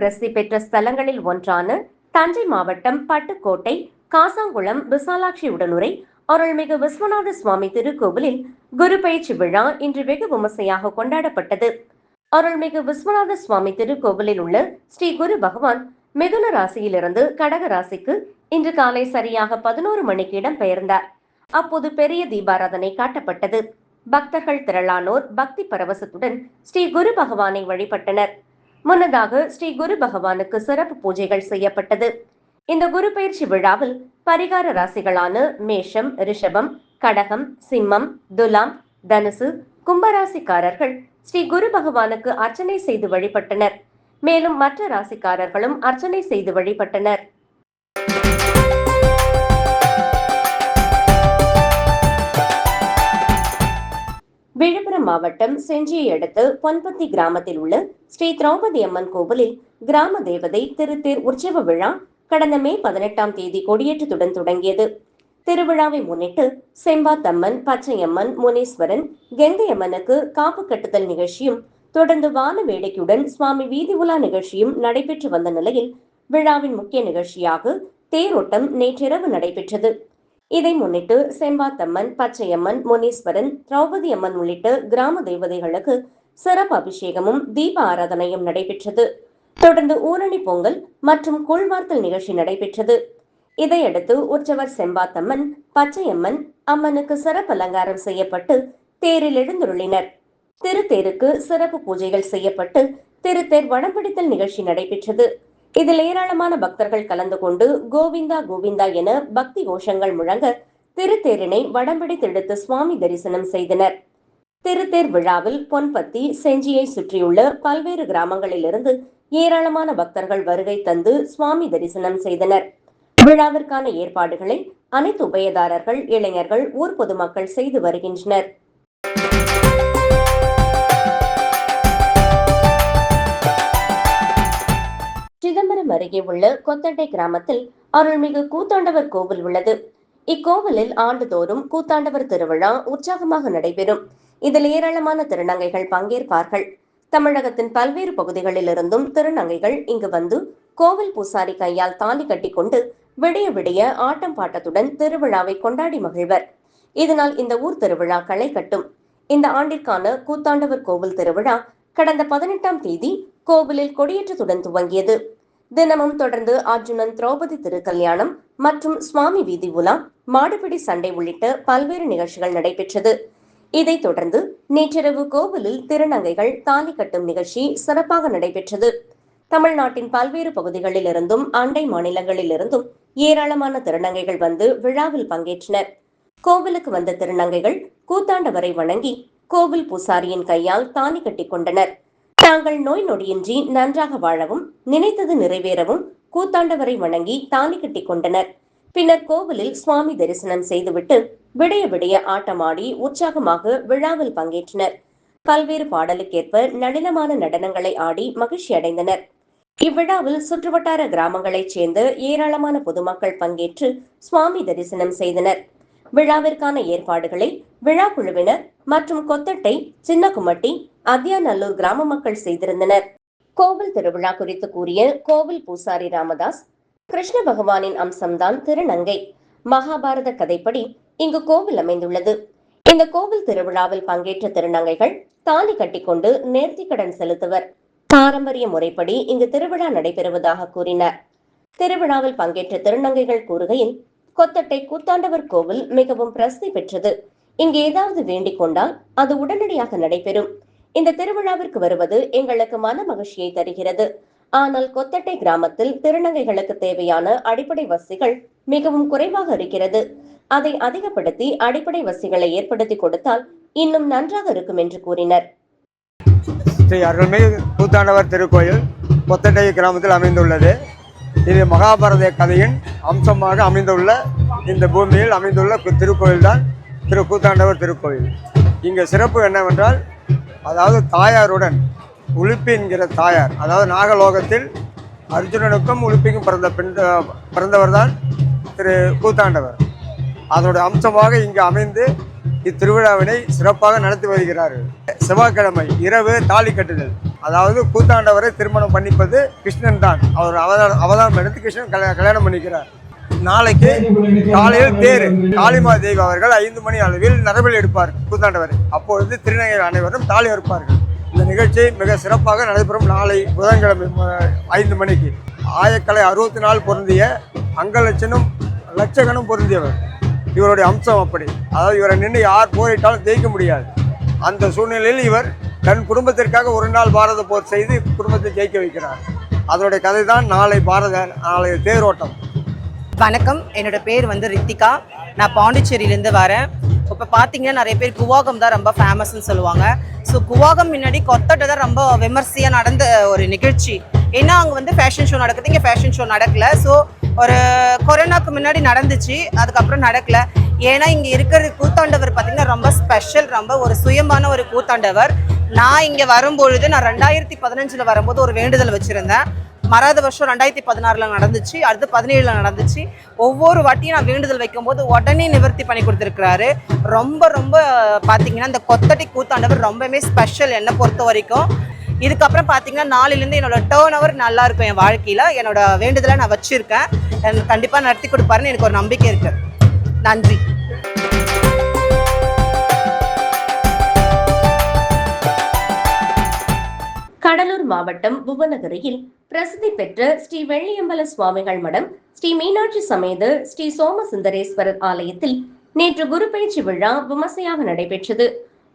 பிரசித்தி பெற்ற ஸ்தலங்களில் ஒன்றான தஞ்சை மாவட்டம் பட்டுக்கோட்டை காசாங்குளம் விசாலாட்சி உடனுரை அருள்மிகு விஸ்வநாத சுவாமி திருக்கோவிலில் குரு பயிற்சி விழா இன்று வெகு விமர்சையாக கொண்டாடப்பட்டது. அருள்மிகு விஸ்வநாத சுவாமி திருக்கோவிலில் உள்ள ஸ்ரீ குரு பகவான் மிதுன ராசியிலிருந்து கடக ராசிக்கு இன்று காலை சரியாக 11 மணிக்கு இடம்பெயர்ந்தார். அப்போது பெரிய தீபாராதனை காட்டப்பட்டது. பக்தர்கள் திரளானோர் பக்தி பரவசத்துடன் ஸ்ரீ குரு பகவானை வழிபட்டனர். முன்னதாக ஸ்ரீ குரு பகவானுக்கு சிறப்பு பூஜைகள் செய்யப்பட்டது. இந்த குரு பயிற்சி விழாவில் பரிகார ராசிகளான மேஷம், ரிஷபம், கடகம், சிம்மம், துலாம், தனுசு, கும்பராசிக்காரர்கள் ஸ்ரீ குரு பகவானுக்கு அர்ச்சனை செய்து வழிபட்டனர். மேலும் மற்ற ராசிக்காரர்களும் அர்ச்சனை செய்து வழிபட்டனர். விழுப்புரம் மாவட்டம் செஞ்சியை அடுத்து பொன்பத்தி கிராமத்தில் உள்ள ஸ்ரீ திரௌபதி அம்மன் கோவிலில் கிராம தேவதை திருத்தேர் உற்சவ விழா கடந்த மே 18ஆம் தேதி கொடியேற்றத்துடன் தொடங்கியது. திருவிழாவை முன்னிட்டு செம்பாத்தம்மன், பச்சையம்மன், முனீஸ்வரன், கெங்கையம்மனுக்கு காப்பு கட்டுதல் நிகழ்ச்சியும் தொடர்ந்து வான வேடிக்கையுடன் சுவாமி வீதி உலா நிகழ்ச்சியும் நடைபெற்று வந்த நிலையில் விழாவின் முக்கிய நிகழ்ச்சியாக தேரோட்டம் நேற்றிரவு நடைபெற்றது. இதை முன்னிட்டு செம்பாத்தம்மன், பச்சையம்மன், முனீஸ்வரன், திரௌபதி அம்மன் உள்ளிட்ட கிராம தேவதைகளுக்கு சிறப்பு அபிஷேகமும் தீப ஆராதனையும் நடைபெற்றது. தொடர்ந்து ஊரணி பொங்கல் மற்றும் கூழ்வார்த்தல் நிகழ்ச்சி நடைபெற்றது. இதையடுத்து உற்சவர் செம்பாத்தம்மன், பச்சையம்மன் அம்மனுக்கு சிறப்பு அலங்காரம் செய்யப்பட்டு தேரில் எழுந்துருளினர். திருத்தேருக்கு சிறப்பு பூஜைகள் செய்யப்பட்டு திருத்தேர் வடம்பிடித்தல் நிகழ்ச்சி நடைபெற்றது. இதில் ஏராளமான பக்தர்கள் கலந்து கொண்டு கோவிந்தா கோவிந்தா என பக்தி கோஷங்கள் முழங்க திருத்தேரினை வடம்பிடித்தெடுத்து சுவாமி தரிசனம் செய்தனர். திருத்தேர் விழாவில் பொன்பத்தி, செஞ்சியை சுற்றியுள்ள பல்வேறு கிராமங்களிலிருந்து ஏராளமான பக்தர்கள் வருகை தந்து சுவாமி தரிசனம் செய்தனர். விழாவிற்கான ஏற்பாடுகளை அனைத்து உபயதாரர்கள், இளைஞர்கள், ஊர் பொதுமக்கள் செய்து வருகின்றனர். சிதம்பரம் அருகே உள்ள கொத்தட்டை கிராமத்தில் அருள்மிகு கூத்தாண்டவர் கோவில் உள்ளது. இக்கோவிலில் ஆண்டுதோறும் கூத்தாண்டவர் திருவிழா உற்சாகமாக நடைபெறும். இதில் ஏராளமான திருநங்கைகள் பங்கேற்பார்கள். தமிழகத்தின் பல்வேறு பகுதிகளில் இருந்தும் திருநங்கைகள் இங்கு வந்து கோவில் பூசாரி கையால் தாலி கட்டிக்கொண்டு விடிய விடிய ஆட்டம் பாட்டத்துடன் திருவிழாவை கொண்டாடி மகிழ்வர். இதனால் இந்த ஊர் திருவிழா களை கட்டும். இந்த ஆண்டிற்கான கூத்தாண்டவர் கோவில் திருவிழா கடந்த 18ஆம் தேதி கோவிலில் கொடியேற்றத்துடன் துவங்கியது. தினமும் தொடர்ந்து அர்ஜுனன் திரௌபதி திருக்கல்யாணம் மற்றும் சுவாமி வீதி உலா, மாடுபிடி சண்டை உள்ளிட்ட பல்வேறு நிகழ்ச்சிகள் நடைபெற்றது. இதைத் தொடர்ந்து நேற்றிரவு கோவிலில் திருநங்கைகள் தாலி கட்டும் நிகழ்ச்சி சிறப்பாக நடைபெற்றது. தமிழ்நாட்டின் பல்வேறு பகுதிகளில் இருந்தும் அண்டை மாநிலங்களில் இருந்தும் ஏராளமான திருநங்கைகள் வந்து விழாவில் பங்கேற்றனர். கோவிலுக்கு வந்த திருநங்கைகள் கூத்தாண்டவரை வணங்கி கோவில் பூசாரியின் கையால் தாலி கட்டி கொண்டனர். தாங்கள் நோய் நொடியின்றி நன்றாக வாழவும் நினைத்தது நிறைவேறவும் கூத்தாண்டவரை வணங்கி தாலி கட்டி கொண்டனர். பின்னர் கோவிலில் சுவாமி தரிசனம் செய்துவிட்டு விடிய விடிய ஆட்டமாடி உற்சாகமாக விழாவில் பங்கேற்றனர். பல்வேறு பாடலுக்கேற்ப நளினமான நடனங்களை ஆடி மகிழ்ச்சி அடைந்தனர். இவ்விழாவில் சுற்றுவட்டார கிராமங்களைச் சேர்ந்த ஏராளமான பொதுமக்கள் பங்கேற்று சுவாமி தரிசனம் செய்தனர். விழாவிற்கான ஏற்பாடுகளை விழா குழுவினர் மற்றும் கொத்தட்டை, சின்னகுமட்டி, அத்தியாநல்லூர் கிராம மக்கள் செய்திருந்தனர். கோவில் திருவிழா குறித்து கூறிய கோவில் பூசாரி ராமதாஸ், கிருஷ்ண பகவானின் அம்சம்தான் திருநங்கை. மகாபாரத கதைப்படி இங்கு கோவில் அமைந்துள்ளது. இந்த கோவில் திருவிழாவில் பங்கேற்ற திருநங்கைகள் தாலி கட்டிக்கொண்டு நேர்த்திக்கடன் செலுத்துவர். பாரம்பரிய முறைப்படி இங்கு திருவிழா நடைபெறுவதாக கூறினார். திருவிழாவில் பங்கேற்ற திருநங்கைகள் கூறுகையில், கொத்தட்டை கூத்தாண்டவர் கோவில் மிகவும் பிரசித்தி பெற்றது. இங்கு ஏதாவது வேண்டிக் கொண்டால் அது உடனடியாக நடைபெறும். இந்த திருவிழாவிற்கு வருவது எங்களுக்கு மன மகிழ்ச்சியை தருகிறது. ஆனால் கொத்தட்டை கிராமத்தில் திருநங்கைகளுக்கு தேவையான அடிப்படை வசதிகள் மிகவும் குறைவாக இருக்கிறது. அதை அதிகப்படுத்தி அடிப்படை வசதிகளை ஏற்படுத்தி கொடுத்தால் இன்னும் நன்றாக இருக்கும் என்று கூறினர். ஸ்ரீ அருள்மிகு கூத்தாண்டவர் திருக்கோயில் கொத்தட்டை கிராமத்தில் அமைந்துள்ளது. இது மகாபாரத கதையின் அம்சமாக அமைந்துள்ள இந்த பூமியில் அமைந்துள்ள திருக்கோயில் தான் திரு கூத்தாண்டவர் திருக்கோயில். இங்கே சிறப்பு என்னவென்றால், அதாவது தாயாருடன் உலுப்பி என்கிற தாயார், அதாவது நாகலோகத்தில் அர்ஜுனனுக்கும் உலுப்பிக்கும் பிறந்தவர் தான் திரு கூத்தாண்டவர். அதோட அம்சமாக இங்கு அமைந்து இத்திருவிழாவினை சிறப்பாக நடத்தி வருகிறார்கள். செவ்வாய்க்கிழமை இரவு தாலி கட்டுதல், அதாவது கூத்தாண்டவரை திருமணம் பண்ணிப்பது கிருஷ்ணன் தான். அவர் அவதாரம் எடுத்து கிருஷ்ணன் கல்யாணம் பண்ணிக்கிறார். நாளைக்கு காலையில் தேர் காளிமா தேவி அவர்கள் 5 மணி அளவில் நரபலி எடுப்பார் கூத்தாண்டவரை. அப்பொழுது திருநங்கைகள் அனைவரும் தாலி அறுப்பார்கள். இந்த நிகழ்ச்சி மிக சிறப்பாக நடைபெறும். நாளை புதன்கிழமை 5 மணிக்கு ஆயக்கலை 64 பொருந்திய அங்கலட்சனும் லட்சகனும் பொருந்தியவர். இவருடைய அம்சம் அப்படி. அதாவது இவரை நின்று யார் போரிட்டாலும் ஜெயிக்க முடியாது. அந்த சூழ்நிலையில் இவர் தன் குடும்பத்திற்காக ஒரு நாள் பாரத போர் செய்து குடும்பத்தை ஜெயிக்க வைக்கிறார். அதோடைய கதை தான் நாளை தேரோட்டம். வணக்கம், என்னோட பேர் ரித்திகா. நான் பாண்டிச்சேரியிலேருந்து வரேன். இப்போ பார்த்தீங்கன்னா நிறைய பேர் குவாகம் தான் ரொம்ப ஃபேமஸ்ன்னு சொல்லுவாங்க. ஸோ குவாகம் முன்னாடி கொத்தட்டை தான் ரொம்ப விமர்சையாக நடந்த ஒரு நிகழ்ச்சி. ஏன்னா அங்கே ஃபேஷன் ஷோ நடக்குது, இங்கே ஃபேஷன் ஷோ நடக்கலை. ஸோ ஒரு கொரோனாக்கு முன்னாடி நடந்துச்சு, அதுக்கப்புறம் நடக்கலை. ஏன்னா இங்கே இருக்கிற கூத்தாண்டவர் பார்த்திங்கன்னா ரொம்ப ஸ்பெஷல், ரொம்ப ஒரு சுயமான ஒரு கூத்தாண்டவர். நான் இங்கே வரும்பொழுது நான் 2015 வரும்போது ஒரு வேண்டுதல் வச்சுருந்தேன். மறாத வருஷம் 2016 நடந்துச்சு, அடுத்து 17 நடந்துச்சு. ஒவ்வொரு வாட்டியும் நான் வேண்டுதல் வைக்கும்போது உடனே நிவர்த்தி பண்ணி கொடுத்துருக்கிறாரு. ரொம்ப ரொம்ப பார்த்தீங்கன்னா இந்த கொத்தட்டி கூத்தாண்டவர் ரொம்பவே ஸ்பெஷல் என்னை பொறுத்த வரைக்கும். இதுக்கப்புறம் பார்த்தீங்கன்னா நாளிலேருந்து என்னோட டேர்ன் ஓவர் நல்லா இருக்கும். என் வாழ்க்கையில் என்னோட வேண்டுதலை நான் வச்சுருக்கேன். கண்டிப்பாக நடத்தி கொடுப்பாருன்னு எனக்கு ஒரு நம்பிக்கை இருக்குது. நன்றி. கடலூர் மாவட்டம் புவனகிரியில் பிரசித்தி பெற்ற ஸ்ரீ வெள்ளியம்பல சுவாமிகள் மடம் ஸ்ரீ மீனாட்சி சமேத ஸ்ரீ சோமசுந்தரேஸ்வரர் ஆலயத்தில் நேற்று குரு பயிற்சி விழா விமர்சையாக நடைபெற்றது.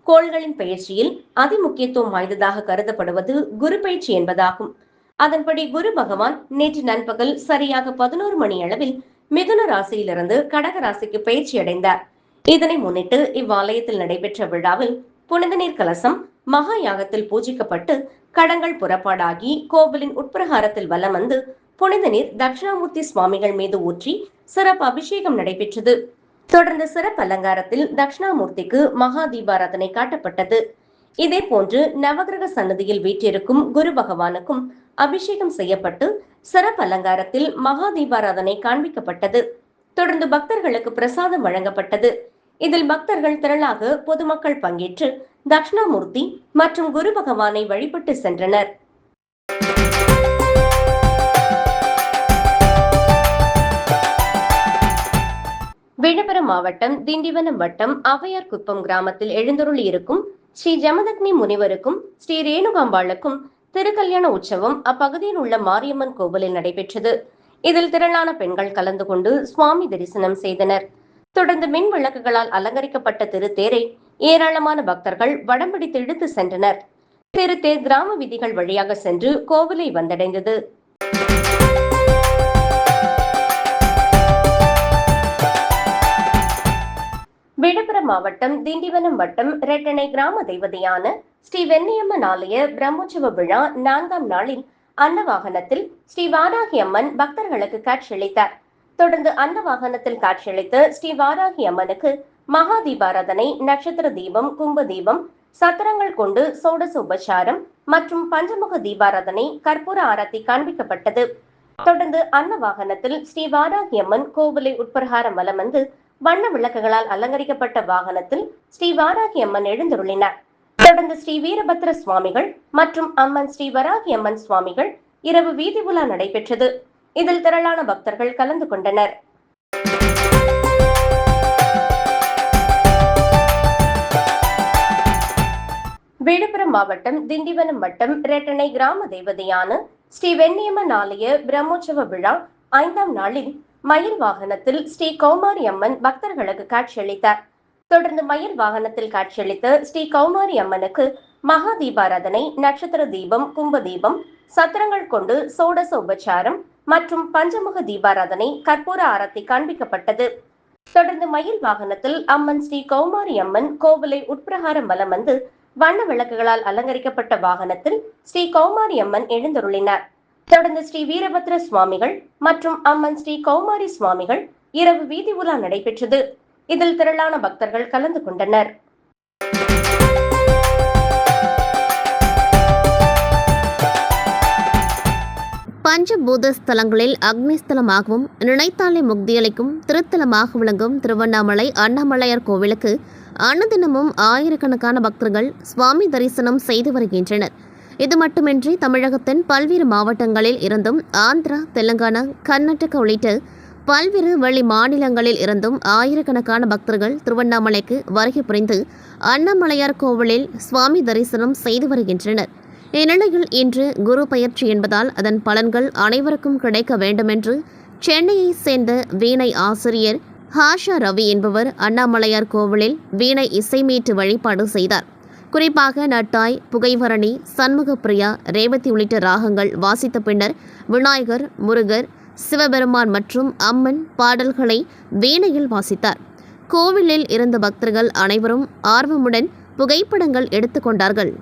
கோள்களின் பயிற்சியில் அதிமுக்கியத்துவம் வாய்ந்ததாக கருதப்படுவது குரு பயிற்சி என்பதாகும். அதன்படி குரு பகவான் நேற்று நண்பகல் சரியாக 11 மணி அளவில் மிதுன ராசியிலிருந்து கடக ராசிக்கு பயிற்சி அடைந்தார். இதனை முன்னிட்டு இவ்வாலயத்தில் நடைபெற்ற விழாவில் புனித நீர் கலசம் மகா யாகத்தில் பூஜிக்கப்பட்டு கடங்கள் புறப்பாடாகி கோவிலின் உட்பிரகாரத்தில் வலம் வந்து புனித நீர் தட்சிணாமூர்த்தி சுவாமிகள் மீது ஊற்றி சிறப்பு அபிஷேகம் நடைபெற்றது. தொடர்ந்து சிறப்பு அலங்காரத்தில் தட்சிணாமூர்த்திக்கு மகா தீபாராதனை காட்டப்பட்டது. இதே போன்று நவகிரக சன்னதியில் வீற்றிருக்கும் குரு பகவானுக்கும் அபிஷேகம் செய்யப்பட்டு சிறப்பு அலங்காரத்தில் மகா தீபாராதனை காண்பிக்கப்பட்டது. தொடர்ந்து பக்தர்களுக்கு பிரசாதம் வழங்கப்பட்டது. இதில் பக்தர்கள் திரளாக பொதுமக்கள் பங்கேற்று தட்சிணாமூர்த்தி மற்றும் குரு பகவானை வழிபட்டு சென்றனர். விழுப்புரம் மாவட்டம் திண்டிவனம் வட்டம் அவையார் குப்பம் கிராமத்தில் எழுந்தருளி இருக்கும் ஸ்ரீ ஜமதக்னி முனிவருக்கும் ஸ்ரீ ரேணுகாம்பாளுக்கும் திருக்கல்யாண உற்சவம் அப்பகுதியில் உள்ள மாரியம்மன் கோவிலில் நடைபெற்றது. இதில் திரளான பெண்கள் கலந்து கொண்டு சுவாமி தரிசனம் செய்தனர். தொடர்ந்து மின் விளக்குகளால் அலங்கரிக்கப்பட்ட திருத்தேரை ஏராளமான பக்தர்கள் வடம் பிடித்து இழுத்து சென்றனர். திருத்தேர் கிராம வீதிகள் வழியாக சென்று கோவிலை வந்தடைந்தது. விழுப்புரம் மாவட்டம் திண்டிவனம் வட்டம் ரெட்டனை கிராம தெய்வதையான ஸ்ரீ வெண்ணியம்மன் ஆலய பிரம்மோற்சவ விழா 4ஆம் நாளில் அன்னவாகனத்தில் ஸ்ரீ வாராகி அம்மன் பக்தர்களுக்கு காட்சியளித்தார். தொடர்ந்து அன்னவாகனத்தில் காட்சியளித்த ஸ்ரீ வாராகி அம்மனுக்கு மகா தீபாராதனை, நட்சத்திர தீபம், கும்ப தீபம், சத்திரங்கள் கொண்டு சோடச உபசாரம் மற்றும் பஞ்சமுக தீபாராதனை, கற்பூர ஆரத்தி காண்பிக்கப்பட்டது. தொடர்ந்து அன்னவாகனத்தில் ஸ்ரீ வாராகி அம்மன் கோவிலை உட்பிரகாரம் வலம் வந்து வண்ண விளக்குகளால் அலங்கரிக்கப்பட்ட வாகனத்தில் ஸ்ரீ வாராகி அம்மன் எழுந்தருளினார். தொடர்ந்து ஸ்ரீ வீரபத்ர சுவாமிகள் மற்றும் அம்மன் ஸ்ரீ வராகி அம்மன் சுவாமிகள் இரவு வீதி உலா நடைபெற்றது. இதில் திரளான பக்தர்கள் கலந்து கொண்டனர். விழுப்புரம் மாவட்டம் திண்டிவனம் வட்டம் ரெட்டனை கிராம தெய்வதையான ஸ்ரீ வெண்ணியம்மன் ஆலய பிரம்மோற்சவ விழா 5ஆம் நாளில் மயில் வாகனத்தில் ஸ்ரீ கௌமாரி அம்மன் பக்தர்களுக்கு காட்சியளித்தார். தொடர்ந்து மயில் வாகனத்தில் காட்சியளித்த ஸ்ரீ கௌமாரி அம்மனுக்கு மகா தீபாராதனை, நட்சத்திர தீபம், கும்ப தீபம், சத்திரங்கள் கொண்டு சோடச உபச்சாரம் மற்றும் பஞ்சமுக தீபாராதனை, கற்பூர ஆரத்தி காண்பிக்கப்பட்டது. தொடர்ந்து மயில் வாகனத்தில் அம்மன் ஸ்ரீ கௌமாரி அம்மன் கோவிலை உட்பிரகாரம் வலம் வந்து வண்ண விளக்குகளால் அலங்கரிக்கப்பட்ட வாகனத்தில் ஸ்ரீ கௌமாரி அம்மன் எழுந்தருளினார். தொடர்ந்து ஸ்ரீ வீரபத்ர சுவாமிகள் மற்றும் அம்மன் ஸ்ரீ கௌமாரி சுவாமிகள் இரவு வீதி உலா நடைபெற்றது. இதில் திரளான பக்தர்கள் கலந்து கொண்டனர். பஞ்சபூத ஸ்தலங்களில் அக்னிஸ்தலமாகவும் நினைத்தாலே முக்தியளிக்கும் திருத்தலமாக விளங்கும் திருவண்ணாமலை அண்ணாமலையார் கோவிலுக்கு அனுதினமும் ஆயிரக்கணக்கான பக்தர்கள் சுவாமி தரிசனம் செய்து வருகின்றனர். இது மட்டுமின்றி தமிழகத்தின் பல்வேறு மாவட்டங்களில் இருந்தும் ஆந்திரா, தெலுங்கானா, கர்நாடகா உள்ளிட்ட பல்வேறு வெளி மாநிலங்களில் இருந்தும் ஆயிரக்கணக்கான பக்தர்கள் திருவண்ணாமலைக்கு வருகை புரிந்து அண்ணாமலையார் கோவிலில் சுவாமி தரிசனம் செய்து வருகின்றனர். இந்நிலையில் இன்று குரு பயிற்சி என்பதால் அதன் பலன்கள் அனைவருக்கும் கிடைக்க வேண்டுமென்று சென்னையை சேர்ந்த வீணை ஆசிரியர் ஹாஷா ரவி என்பவர் அண்ணாமலையார் கோவிலில் வீணை இசைமீட்டு வழிபாடு செய்தார். குறிப்பாக நட்டாய், புகைவரணி, சண்முகப்பிரியா, ரேவதி உள்ளிட்ட ராகங்கள் வாசித்த பின்னர் விநாயகர், முருகர், சிவபெருமான் மற்றும் அம்மன் பாடல்களை வீணையில் வாசித்தார். கோவிலில் இருந்த பக்தர்கள் அனைவரும் ஆர்வமுடன் புகைப்படங்கள் எடுத்துக்கொண்டார்கள்.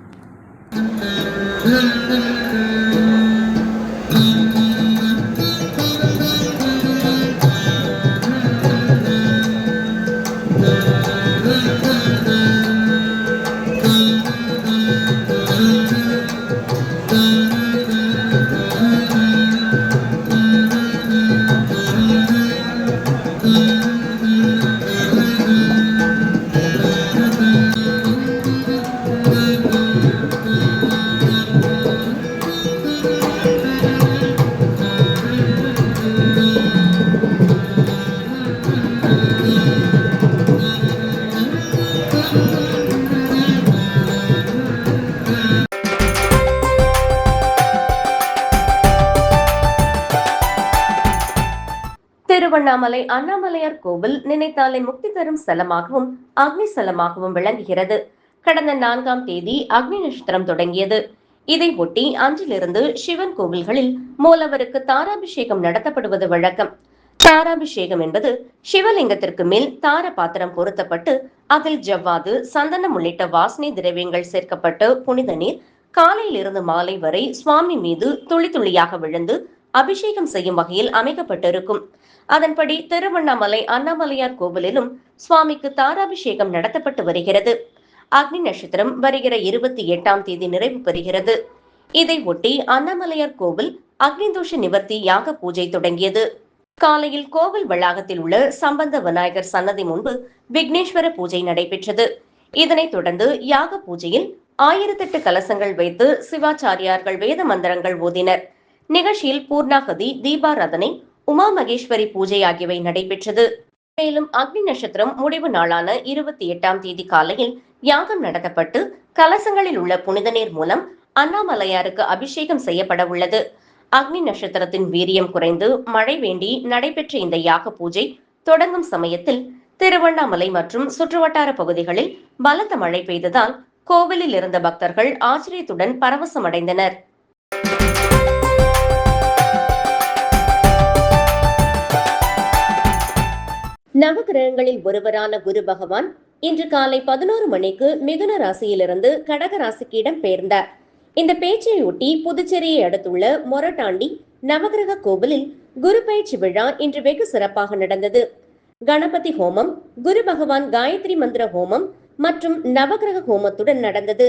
திருவண்ணாமலை அண்ணாமலையார் கோவில் நினைத்தாலே முக்தி தரும் ஸ்தலமாகவும் அக்னி ஸ்தலமாகவும் விளங்குகிறது. கடந்த 4ஆம் தேதி அக்னி நட்சத்திரம் தொடங்கியது. இதை ஒட்டி அன்றிலிருந்து சிவன் கோவில்களில் மூலவருக்கு தாராபிஷேகம் நடத்தப்படுவது வழக்கம். தாராபிஷேகம் என்பது சிவலிங்கத்திற்கு மேல் தார பாத்திரம் பொருத்தப்பட்டு அதில் ஜவ்வாது, சந்தனம் உள்ளிட்ட வாசனை திரவியங்கள் சேர்க்கப்பட்டு புனித நீர் காலையிலிருந்து மாலை வரை சுவாமி மீது துளி துளியாக விழுந்து அபிஷேகம் செய்யும் வகையில் அமைக்கப்பட்டிருக்கும். அதன்படி திருவண்ணாமலை அண்ணாமலையார் கோவிலிலும் சுவாமிக்கு தாராபிஷேகம் நடத்தப்பட்டு வருகிறது. அக்னி நட்சத்திரம் வருகிற 28ஆம் தேதி நிறைவு பெறுகிறது. இதை ஒட்டி அண்ணாமலையார் கோவில் அக்னி தோஷ நிவர்த்தி யாக பூஜை தொடங்கியது. காலையில் கோவில் வளாகத்தில் உள்ள சம்பந்த விநாயகர் சன்னதி முன்பு விக்னேஸ்வர பூஜை நடைபெற்றது. இதனைத் தொடர்ந்து யாக பூஜையில் 1008 கலசங்கள் வைத்து சிவாச்சாரியார்கள் வேத மந்திரங்கள் ஓதினர். நிகழ்ச்சியில் பூர்ணாகதி, தீபாராதனை, உமா மகேஸ்வரி பூஜை ஆகியவை நடைபெற்றது. மேலும் அக்னி நட்சத்திரம் முடிவு நாளான 28ஆம் தேதி காலையில் யாகம் நடத்தப்பட்டு கலசங்களில் உள்ள புனித நீர் மூலம் அண்ணாமலையாருக்கு அபிஷேகம் செய்யப்பட உள்ளது. அக்னி நட்சத்திரத்தின் வீரியம் குறைந்து மழை வேண்டி நடைபெற்ற இந்த யாக பூஜை தொடங்கும் சமயத்தில் திருவண்ணாமலை மற்றும் சுற்றுவட்டார பகுதிகளில் பலத்த மழை பெய்ததால் கோவிலில் இருந்த பக்தர்கள் ஆச்சரியத்துடன் பரவசமடைந்தனர். நவகிரகங்களில் ஒருவரான குரு பகவான் இன்று காலை 11 மணிக்கு மிதுன ராசியிலிருந்து கடக ராசிக்கு இடம் பெயர்ந்தார். இந்த பேச்சையொட்டி புதுச்சேரியை அடுத்துள்ள மொரட்டாண்டி நவகிரக கோவிலில் குரு பயிற்சி விழா இன்று வெகு சிறப்பாக நடந்தது. கணபதி ஹோமம், குரு பகவான் காயத்ரி மந்திர ஹோமம் மற்றும் நவகிரக ஹோமத்துடன் நடந்தது.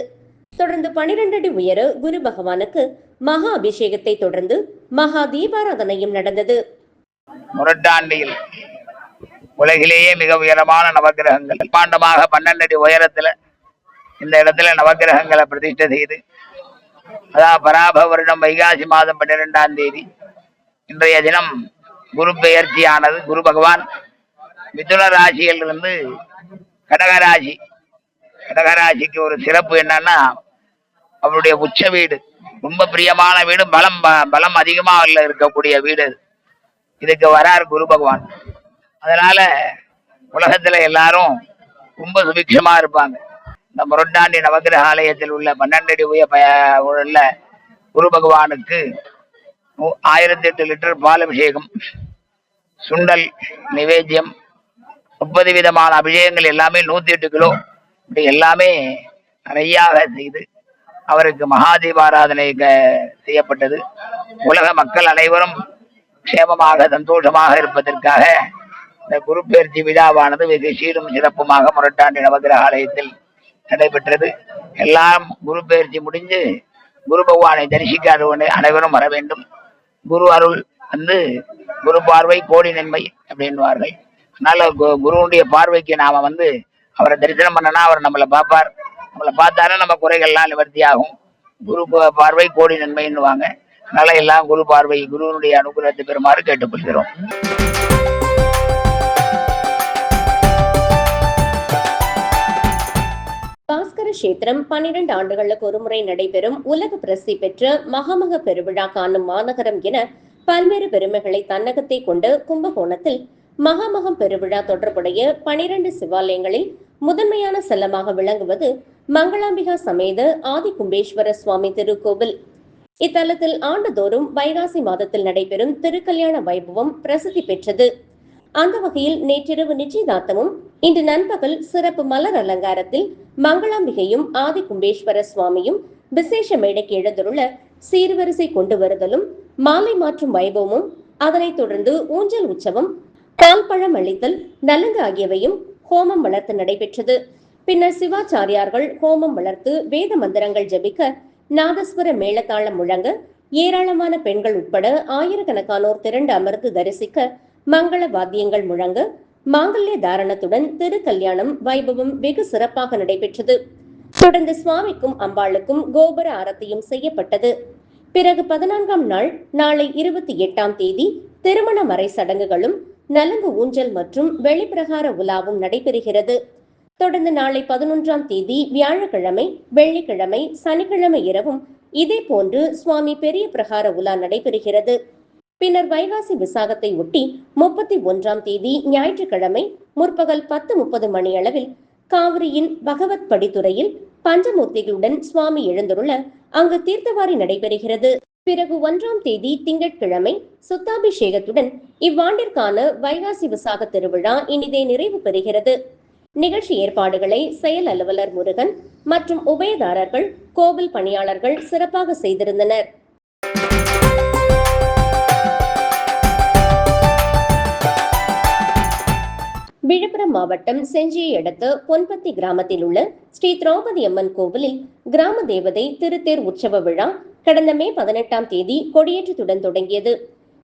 தொடர்ந்து 12 அடி உயர குரு பகவானுக்கு மகா அபிஷேகத்தை தொடர்ந்து மகா தீபாராதனையும் நடந்தது. மொரட்டாண்டியில் உலகிலேயே மிக உயரமான நவகிரகங்கள் பாண்டமாக 12 அடி உயரத்துல இந்த இடத்துல நவகிரகங்களை பிரதிஷ்டை செய்து, அதாவது பராப வருடம் வைகாசி மாதம் 12ஆம் தேதி இன்றைய தினம் குரு பெயர்ச்சியானது. குரு பகவான் மிதுன ராசியிலிருந்து கடகராசி, கடகராசிக்கு ஒரு சிறப்பு என்னன்னா அவருடைய உச்ச வீடு, ரொம்ப பிரியமான வீடு, பலம் அதிகமாக இருக்கக்கூடிய வீடு. இதுக்கு வரார் குரு பகவான். அதனால உலகத்துல எல்லாரும் ரொம்ப சுபிக்ஷமா இருப்பாங்க. இந்த முரட்டாண்டி நவகிரக ஆலயத்தில் உள்ள 12 அடி உள்ள குரு பகவானுக்கு 1008 லிட்டர் பால் அபிஷேகம், சுண்டல் நிவேத்தியம், 30 விதமான அபிஷேகங்கள் எல்லாமே 108 கிலோ இப்படி எல்லாமே நிறையாக செய்து அவருக்கு மகாதீபாராதனை செய்யப்பட்டது. உலக மக்கள் அனைவரும் க்ஷேமமாக சந்தோஷமாக இருப்பதற்காக இந்த குரு பெயர்ச்சி விழாவானது வெகு சீரும் சிறப்புமாக மொரட்டாண்டி நவகிரக ஆலயத்தில் நடைபெற்றது. எல்லாம் குரு பெயர்ச்சி முடிஞ்சு குரு பகவானை தரிசிக்காத அனைவரும் வர வேண்டும். குரு அருள் குரு பார்வை கோடி நன்மை அப்படின்வார்கள். அதனால குருவுடைய பார்வைக்கு நாம அவரை தரிசனம் பண்ணனா அவர் நம்மளை பார்ப்பார். நம்மளை பார்த்தாலும் நம்ம குறைகள்லாம் நிவர்த்தி ஆகும். குரு பார்வை கோடி நன்மைன்னுவாங்க. அதனால எல்லாம் குரு பார்வை, குருவனுடைய அனுகிரகத்தை பெறுமாறு கேட்டுக்கொள்கிறோம். பாஸ்கர கஷேத்திரம் 12 ஆண்டுகளுக்கு ஒருமுறை நடைபெறும் உலக பிரசித்தி பெற்ற மகாமக பெருவிழா காணும் மாநகரம் என பல்வேறு பெருமைகளை தன்னகத்தை கொண்டு கும்பகோணத்தில் மகாமகம் பெருவிழா தொடர்புடைய 12 சிவாலயங்களில் முதன்மையான செல்லமாக விளங்குவது மங்களாம்பிகா சமேத ஆதி கும்பேஸ்வர சுவாமி திருக்கோவில். இத்தலத்தில் ஆண்டுதோறும் வைகாசி மாதத்தில் நடைபெறும் திருக்கல்யாண வைபவம் பிரசித்தி பெற்றது. அந்த வகையில் நேற்றிரவு நிச்சயதார்த்தமும் இன்று நண்பகல் சிறப்பு மலர் அலங்காரத்தில் மங்களாம்பிகையும் ஆதி கும்பேஸ்வர சுவாமியும் விசேஷ மேடைக்கு எழுந்துள்ள சீர்வரிசை கொண்டு வருதலும் மாலை மாற்றும் வைபவமும், அதனைத் தொடர்ந்து ஊஞ்சல் உற்சவம், பால்பழம் அளித்தல், நலங்கு ஆகியவையும் ஹோமம் வளர்த்து நடைபெற்றது. பின்னர் சிவாச்சாரியார்கள் ஹோமம் வளர்த்து வேத மந்திரங்கள் ஜபிக்க, நாதஸ்வர மேளதாளம் முழங்க, ஏராளமான பெண்கள் உட்பட ஆயிரக்கணக்கானோர் திரண்டு அமர்ந்து தரிசிக்க, மங்கள வாத்தியங்கள் முழங்க, மாங்கல்ய தாரணத்துடன் திருக்கல்யாணம் வைபவம் வெகு சிறப்பாக நடைபெற்றது. தொடர்ந்து சுவாமிக்கும் அம்பாளுக்கும் கோபுர ஆரத்தியும் செய்யப்பட்டது. பிறகு 14ஆம் நாள் நாளை 28ஆம் தேதி திருமண மறை சடங்குகளும் நலங்கு ஊஞ்சல் மற்றும் வெளிப்பிரகார உலாவும் நடைபெறுகிறது. தொடர்ந்து நாளை 11ஆம் தேதி வியாழக்கிழமை, வெள்ளிக்கிழமை, சனிக்கிழமை இரவும் இதே போன்று சுவாமி பெரிய பிரகார உலா நடைபெறுகிறது. பின்னர் வைகாசி விசாகத்தை ஒட்டி 31ஆம் தேதி ஞாயிற்றுக்கிழமை முற்பகல் 10:30 மணியளவில் காவிரியின் பகவத் படித்துறையில் பஞ்சமூர்த்திகளுடன் சுவாமி எழுந்துள்ள அங்கு தீர்த்தவாரி நடைபெறுகிறது. பிறகு 1ஆம் தேதி திங்கட்கிழமை சுத்தாபிஷேகத்துடன் இவ்வாண்டிற்கான வைகாசி விசாக திருவிழா இனிதே நிறைவு பெறுகிறது. நிகழ்ச்சி ஏற்பாடுகளை செயல் அலுவலர் முருகன் மற்றும் உபயதாரர்கள், கோவில் பணியாளர்கள் சிறப்பாக செய்திருந்தனர். விழுப்புரம் மாவட்டம் செஞ்சியை அடுத்த பொன்பத்தி கிராமத்தில் உள்ள ஸ்ரீ திரௌபதி அம்மன் கோவிலில் கிராம தேவதை திருத்தேர் உற்சவ விழா கடந்த மே 18ஆம் தேதி கொடியேற்றத்துடன் தொடங்கியது.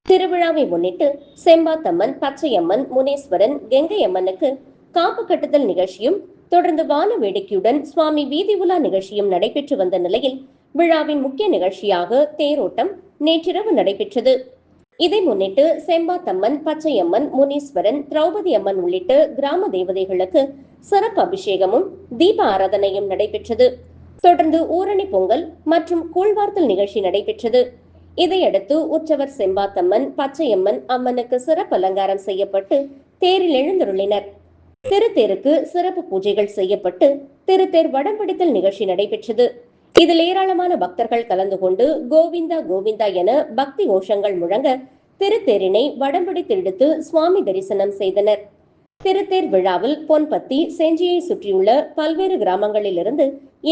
திருவிழாவை முன்னிட்டு செம்பாத்தம்மன், பச்சையம்மன், முனீஸ்வரன், கெங்கை அம்மனுக்கு காப்பு கட்டுதல் நிகழ்ச்சியும் தொடர்ந்து வான வேடிக்கையுடன் சுவாமி வீதி உலா நிகழ்ச்சியும் நடைபெற்று வந்த நிலையில் விழாவின் முக்கிய நிகழ்ச்சியாக தேரோட்டம் நேற்றிரவு நடைபெற்றது. இதை முன்னிட்டு செம்பாத்தம்மன், பச்சையம்மன், முனீஸ்வரன், திரௌபதி அம்மன் உள்ளிட்ட கிராம தேவதைகளுக்கு சிறப்பு அபிஷேகமும் தீப ஆராதனையும் நடைபெற்றது. தொடர்ந்து ஊரணி பொங்கல் மற்றும் கூழ்வார்த்தல் நிகழ்ச்சி நடைபெற்றது. இதையடுத்து உற்சவர் செம்பாத்தம்மன், பச்சையம்மன் அம்மனுக்கு சிறப்பு அலங்காரம் செய்யப்பட்டு தேரில் எழுந்தருளினர். திருத்தேருக்கு சிறப்பு பூஜைகள் செய்யப்பட்டு திருத்தேர் வடம் பிடித்தல் நிகழ்ச்சி நடைபெற்றது. இதில் ஏராளமான பக்தர்கள் கலந்து கொண்டு கோவிந்தா கோவிந்தா என பக்தி கோஷங்கள் முழங்க திருத்தேரினை வடம்பிடித்து இழுத்து சுவாமி தரிசனம் செய்தனர். திருத்தேர் விழாவில் பொன்பத்தி, செஞ்சியை சுற்றியுள்ள பல்வேறு கிராமங்களில் இருந்து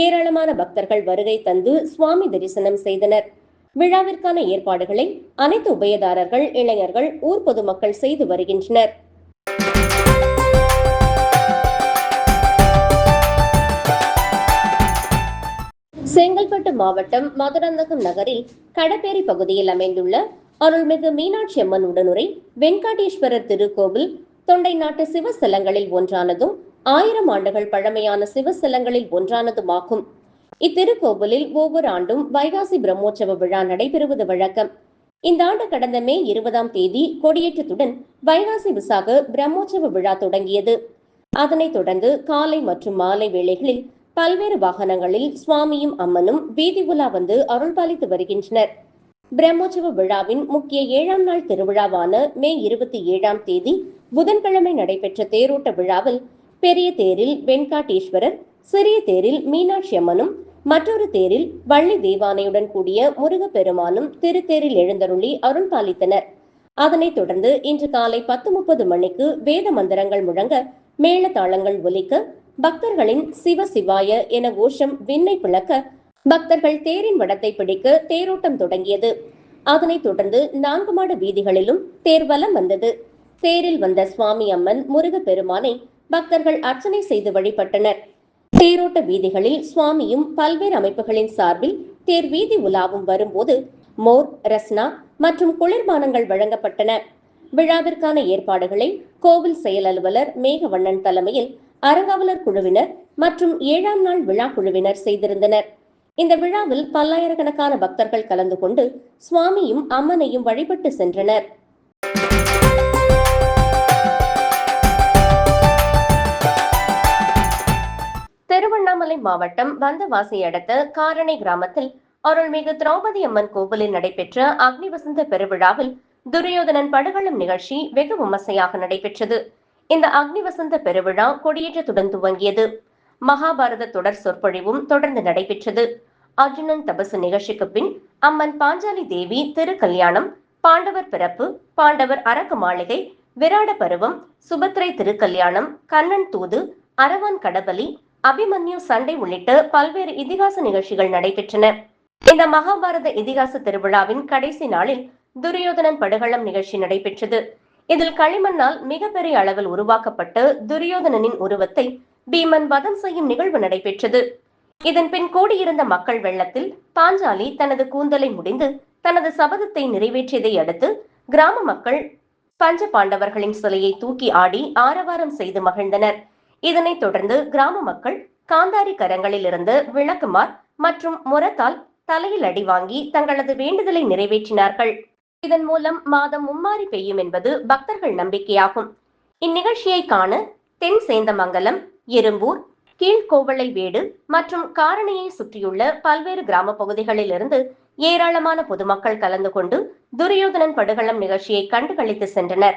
ஏராளமான பக்தர்கள் வருகை தந்து சுவாமி தரிசனம் செய்தனர். விழாவிற்கான ஏற்பாடுகளை அனைத்து உபயதாரர்கள், இளைஞர்கள், ஊர் பொதுமக்கள் செய்து வருகின்றனர். செங்கல்பட்டு மாவட்டம் மதுராந்தகம் நகரில் கடப்பேரி பகுதியில் அமைந்துள்ள அருள்மிகு மீனாட்சி அம்மன் உடனுரை வெங்கடேஸ்வரர் திருக்கோவில் தொண்டை நாட்டு சிவஸ்தலங்களில் ஒன்றானதும் 1000 ஆண்டுகள் பழமையான சிவஸ்தலங்களில் ஒன்றானதுமாகும். இத்திருக்கோவிலில் ஒவ்வொரு ஆண்டும் வைகாசி பிரம்மோற்சவ விழா நடைபெறுவது வழக்கம். இந்த ஆண்டு கடந்த மே 20ஆம் தேதி கொடியேற்றத்துடன் வைகாசி விசாக பிரம்மோற்சவ விழா தொடங்கியது. அதனைத் தொடர்ந்து காலை மற்றும் மாலை வேளைகளில் பல்வேறு வாகனங்களில் சுவாமியும் அம்மனும் வீதி உலா வந்து அருள்பாலித்து வருகின்றனர். பிரம்மோற்சவ விழாவின் முக்கிய 7ஆம் நாள் திருவிழாவான மே 27ஆம் தேதி புதன்கிழமை நடைபெற்ற தேரோட்ட விழாவில் பெரிய தேரில் வெங்கடேஸ்வரர், சிறிய தேரில் மீனாட்சி அம்மனும், மற்றொரு தேரில் வள்ளி தேவானையுடன் கூடிய முருகப்பெருமானும் திருத்தேரில் எழுந்தருளி அருள்பாலித்தனர். அதனைத் தொடர்ந்து இன்று காலை 10:30 மணிக்கு வேத மந்திரங்கள் முழங்க, மேளதாளங்கள் ஒலிக்க, பக்தர்களின் சிவ சிவாய என கோஷம் விண்ணை பிளக்க, பக்தர்கள் தேரின் வடத்தை பிடிக்க தேரோட்டம் தொடங்கியது. அதனைத் தொடர்ந்து 4 மாட வீதிகளிலும் தேர் வலம் வந்தது. தேரில் வந்த சுவாமி அம்மன், முருகப்பெருமானை பக்தர்கள் அர்ச்சனை செய்து வழிபட்டனர். தேரோட்ட வீதிகளில் சுவாமியும் பல்வேறு அமைப்புகளின் சார்பில் தேர் வீதி உலாவும் வரும்போது மோர், ரஸ்னா மற்றும் குளிர்பானங்கள் வழங்கப்பட்டன. விழாவிற்கான ஏற்பாடுகளை கோவில் செயல் அலுவலர் மேகவண்ணன் தலைமையில் அறங்காவலர் குழுவினர் மற்றும் 7ஆம் நாள் விழா குழுவினர் செய்திருந்தனர். இந்த விழாவில் பல்லாயிரக்கணக்கான பக்தர்கள் கலந்து கொண்டு சுவாமியும் அம்மனையும் வழிபட்டு சென்றனர். திருவண்ணாமலை மாவட்டம் வந்தவாசி அடுத்த காரணை கிராமத்தில் அருள்மிகு திரௌபதி அம்மன் கோவிலில் நடைபெற்ற அக்னி வசந்த பெருவிழாவில் துரியோதனன் படுகளம் நிகழ்ச்சி வெகு விமர்சையாக நடைபெற்றது. இந்த அக்னி வசந்த பெருவிழா கொடியேற்றத்துடன் துவங்கியது. மகாபாரத தொடர் சொற்பொழிவும் தொடர்ந்து நடைபெற்றது. அர்ஜுனன் தபசு நிகழ்ச்சிக்கு பின் அம்மன் பாஞ்சாலி தேவி திருக்கல்யாணம், பாண்டவர் பிறப்பு, பாண்டவர் அரக்கு மாளிகை, விராட பருவம், சுபத்ரை திருக்கல்யாணம், கண்ணன் தூது, அரவான் கடபலி, அபிமன்யு சண்டை உள்ளிட்ட பல்வேறு இதிகாச நிகழ்ச்சிகள் நடைபெற்றன. இந்த மகாபாரத இதிகாச திருவிழாவின் கடைசி நாளில் துரியோதனன் படுகளம் நிகழ்ச்சி நடைபெற்றது. இதில் களிமண்ணால் மிகப்பெரிய அளவில் உருவாக்கப்பட்ட துரியோதனனின் உருவத்தை பீமன் வதம் செய்யும் நிகழ்வு நடைபெற்றது. இதன் பின் கூடியிருந்த மக்கள் வெள்ளத்தில் பாஞ்சாலி தனது கூந்தலை முடிந்து தனது சபதத்தை நிறைவேற்றியதை அடுத்து கிராம மக்கள் பஞ்ச பாண்டவர்களின் சிலையை தூக்கி ஆடி ஆரவாரம் செய்து மகிழ்ந்தனர். இதனைத் தொடர்ந்து கிராம மக்கள் காந்தாரி கரங்களில் இருந்து விளக்குமார் மற்றும் முரத்தால் தலையில் அடி வாங்கி தங்களது வேண்டுதலை நிறைவேற்றினார்கள். இதன் மூலம் மாதம் மும்மாரி பெய்யும் என்பது பக்தர்கள் நம்பிக்கையாகும். இந்நிகழ்ச்சியை காண தென் சேந்தமங்கலம், எறும்பூர், கீழ்கோவளை வேடு மற்றும் காரணியை சுற்றியுள்ள பல்வேறு கிராம பகுதிகளில் இருந்து ஏராளமான பொதுமக்கள் கலந்து கொண்டு துரியோதனன் படுகளம் நிகழ்ச்சியை கண்டுகளித்து சென்றனர்.